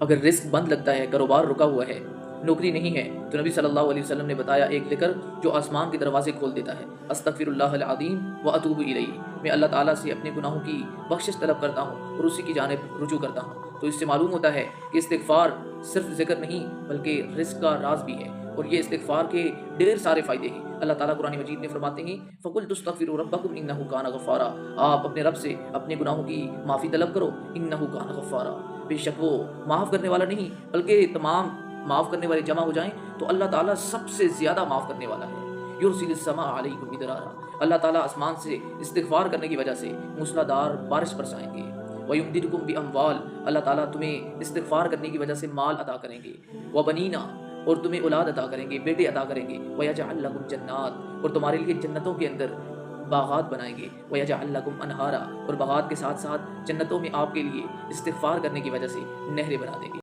اگر رزق بند لگتا ہے، کاروبار رکا ہوا ہے، نوکری نہیں ہے، تو نبی صلی اللہ علیہ وسلم نے بتایا ایک ذکر جو آسمان کے دروازے کھول دیتا ہے، استغفر اللہ العظیم واتوب الیہ، میں اللہ تعالیٰ سے اپنے گناہوں کی بخشش طلب کرتا ہوں اور اسی کی جانب رجوع کرتا ہوں۔ تو اس سے معلوم ہوتا ہے کہ استغفار صرف ذکر نہیں بلکہ رزق کا راز بھی ہے، اور یہ استغفار کے ڈھیر سارے فائدے ہیں۔ اللہ تعالیٰ قرآن مجید میں فرماتے ہیں فَقُلْتُ اسْتَغْفِرُوا رَبَّكُمْ إِنَّهُ كَانَ غَفَّارًا، آپ اپنے رب سے اپنے گناہوں کی معافی طلب کرو، إِنَّهُ كَانَ غَفَّارًا، بے شک وہ معاف کرنے والا نہیں بلکہ تمام معاف کرنے والے جمع ہو جائیں تو اللہ تعالیٰ سب سے زیادہ معاف کرنے والا ہے۔ یرسل السماء علیکم مدرارا، اللہ تعالیٰ آسمان سے استغفار کرنے کی وجہ سے موسلا دار بارش برسائیں گے۔ وَيُمْدِدْكُمْ بِأَمْوَالٍ، اللہ تعالیٰ تمہیں استغفار کرنے کی وجہ سے مال عطا کریں گے۔ وَبَنِينَ، اور تمہیں اولاد عطا کریں گے، بیٹے عطا کریں گے۔ وَيَجْعَلْ لَكُمْ جَنَّاتٍ، اور تمہارے لیے جنتوں کے اندر باغات بنائیں گے۔ وَيَجْعَلْ لَكُمْ أَنْهَارًا، اور باغات کے ساتھ ساتھ جنتوں میں آپ کے لیے استغفار کرنے کی وجہ سے نہریں بنا دیں گے۔